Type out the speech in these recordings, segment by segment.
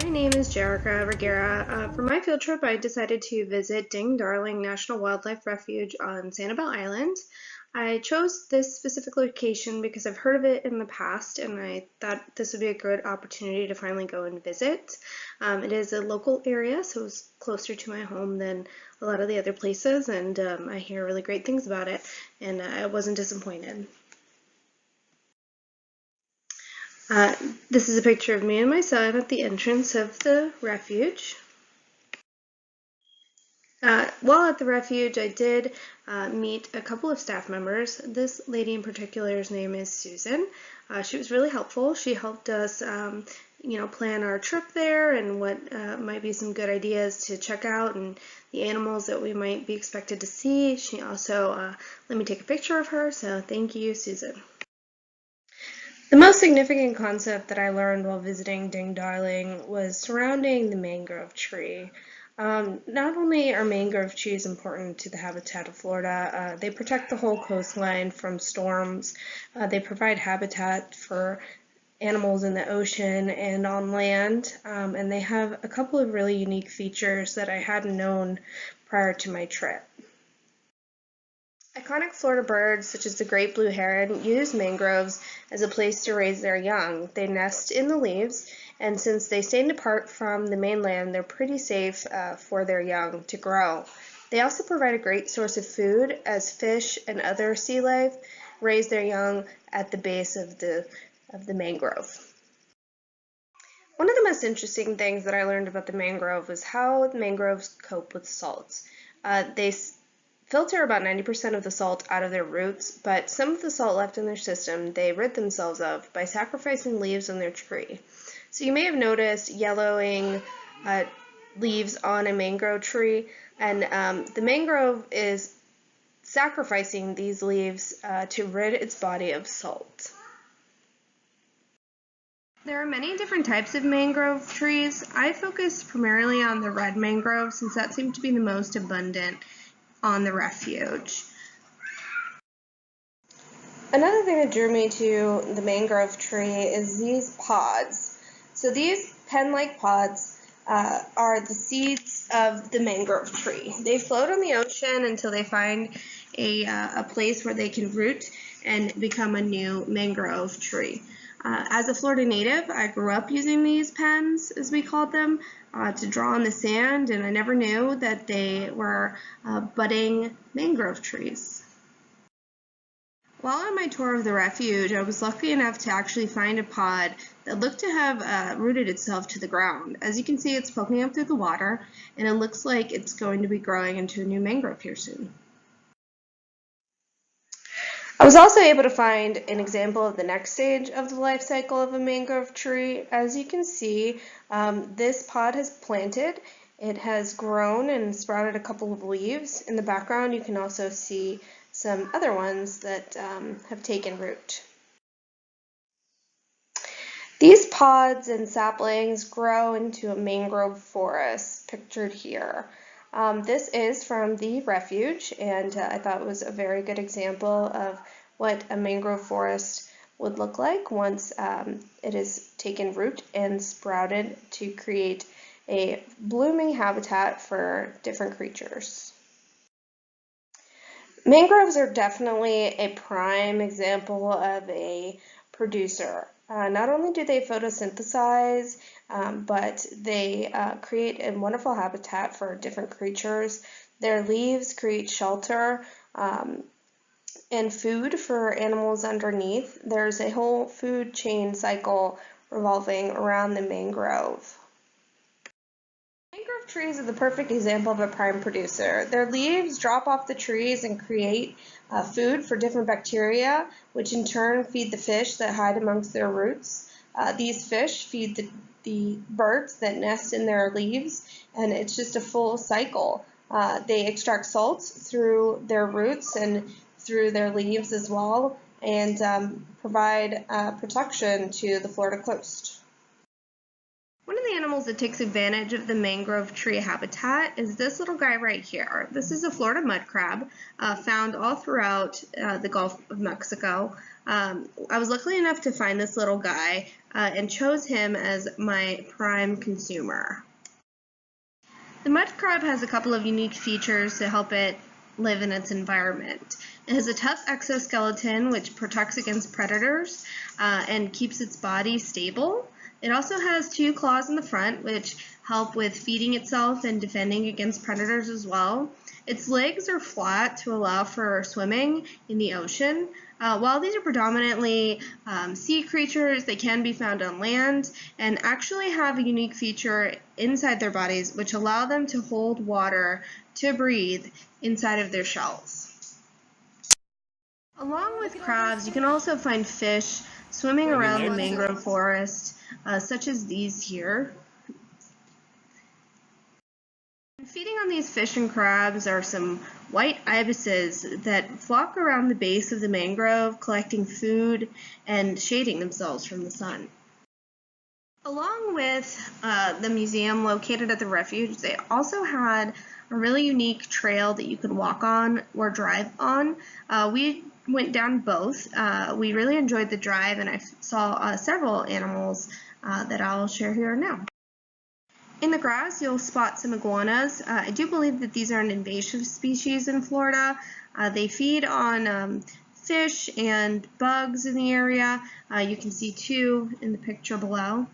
My name is Jerica Reguera. For my field trip, I decided to visit Ding Darling National Wildlife Refuge on Sanibel Island. I chose this specific location because I've heard of it in the past and I thought this would be a good opportunity to finally go and visit. It is a local area, so it's closer to my home than a lot of the other places, and I hear really great things about it, and I wasn't disappointed. Uh, this is a picture of me and my son at the entrance of the refuge. While at the refuge, I did meet a couple of staff members. This lady in particular's name is Susan. She was really helpful. She helped us, plan our trip there and what might be some good ideas to check out and the animals that we might be expected to see. She also let me take a picture of her, so thank you, Susan. The most significant concept that I learned while visiting Ding Darling was surrounding the mangrove tree. Not only are mangrove trees important to the habitat of Florida, they protect the whole coastline from storms. They provide habitat for animals in the ocean and on land, and they have a couple of really unique features that I hadn't known prior to my trip. Iconic Florida birds, such as the great blue heron, use mangroves as a place to raise their young. They nest in the leaves, and since they stand apart from the mainland, they're pretty safe for their young to grow. They also provide a great source of food, as fish and other sea life raise their young at the base of the mangrove. One of the most interesting things that I learned about the mangrove was how the mangroves cope with salts. They filter about 90% of the salt out of their roots, but some of the salt left in their system they rid themselves of by sacrificing leaves on their tree. So you may have noticed yellowing leaves on a mangrove tree, and the mangrove is sacrificing these leaves to rid its body of salt. There are many different types of mangrove trees. I focus primarily on the red mangrove since that seemed to be the most abundant on the refuge. Another thing that drew me to the mangrove tree is these pods. So these pen-like pods are the seeds of the mangrove tree. They float on the ocean until they find a place where they can root and become a new mangrove tree. As a Florida native, I grew up using these pens, as we called them, to draw on the sand, and I never knew that they were budding mangrove trees. While on my tour of the refuge, I was lucky enough to actually find a pod that looked to have rooted itself to the ground. As you can see, it's poking up through the water, and it looks like it's going to be growing into a new mangrove here soon. I was also able to find an example of the next stage of the life cycle of a mangrove tree. As you can see, this pod has planted. It has grown and sprouted a couple of leaves. In the background, you can also see some other ones that have taken root. These pods and saplings grow into a mangrove forest, pictured here. This is from the refuge, and I thought it was a very good example of what a mangrove forest would look like once it is taken root and sprouted to create a blooming habitat for different creatures. Mangroves are definitely a prime example of a producer. Not only do they photosynthesize, but they create a wonderful habitat for different creatures. Their leaves create shelter and food for animals underneath. There's a whole food chain cycle revolving around the mangrove. Mangrove trees are the perfect example of a prime producer. Their leaves drop off the trees and create food for different bacteria, which in turn feed the fish that hide amongst their roots. These fish feed the birds that nest in their leaves, and it's just a full cycle. They extract salts through their roots and through their leaves as well, and provide protection to the Florida coast. One of the animals that takes advantage of the mangrove tree habitat is this little guy right here. This is a Florida mud crab found all throughout the Gulf of Mexico. I was lucky enough to find this little guy and chose him as my prime consumer. The mud crab has a couple of unique features to help it live in its environment. It has a tough exoskeleton which protects against predators and keeps its body stable. It also has 2 claws in the front which help with feeding itself and defending against predators as well. Its legs are flat to allow for swimming in the ocean. While these are predominantly sea creatures, they can be found on land and actually have a unique feature inside their bodies which allow them to hold water to breathe inside of their shells. Along with crabs, you can also find fish swimming around the mangrove forest, such as these here. Feeding on these fish and crabs are some white ibises that flock around the base of the mangrove, collecting food and shading themselves from the sun. Along with the museum located at the refuge, they also had a really unique trail that you could walk on or drive on. We went down both. We really enjoyed the drive, and I saw several animals that I'll share here now. In the grass, you'll spot some iguanas. I do believe that these are an invasive species in Florida. They feed on fish and bugs in the area. You can see 2 in the picture below.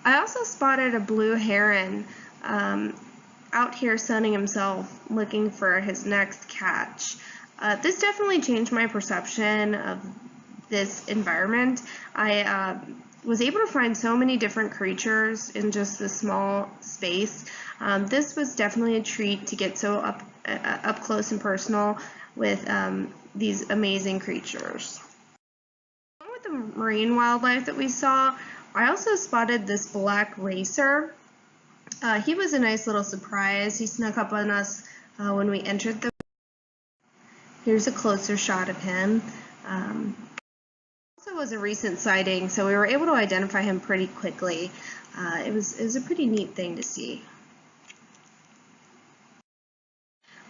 I also spotted a blue heron out here sunning himself, looking for his next catch. This definitely changed my perception of this environment. I was able to find so many different creatures in just this small space. This was definitely a treat to get so up close and personal with these amazing creatures. Along with the marine wildlife that we saw, I also spotted this black racer. He was a nice little surprise. He snuck up on us when we entered the. Here's a closer shot of him. Also was a recent sighting, so we were able to identify him pretty quickly. It was a pretty neat thing to see.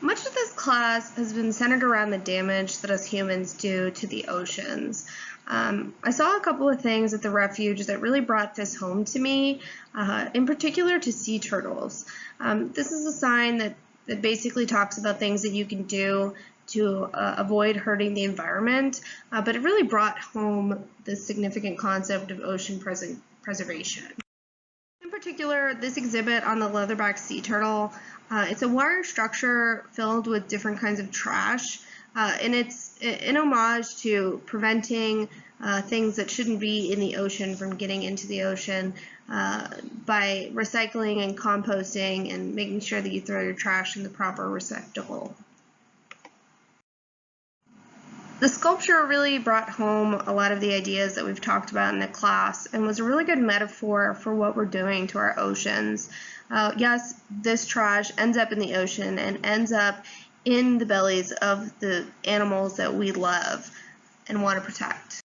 Much of this class has been centered around the damage that us humans do to the oceans. I saw a couple of things at the refuge that really brought this home to me, in particular to sea turtles. This is a sign that basically talks about things that you can do to avoid hurting the environment, but it really brought home the significant concept of ocean preservation. In particular, this exhibit on the leatherback sea turtle, it's a wire structure filled with different kinds of trash, and it's in homage to preventing things that shouldn't be in the ocean from getting into the ocean by recycling and composting and making sure that you throw your trash in the proper receptacle. The sculpture really brought home a lot of the ideas that we've talked about in the class and was a really good metaphor for what we're doing to our oceans. Yes, this trash ends up in the ocean and ends up in the bellies of the animals that we love and want to protect.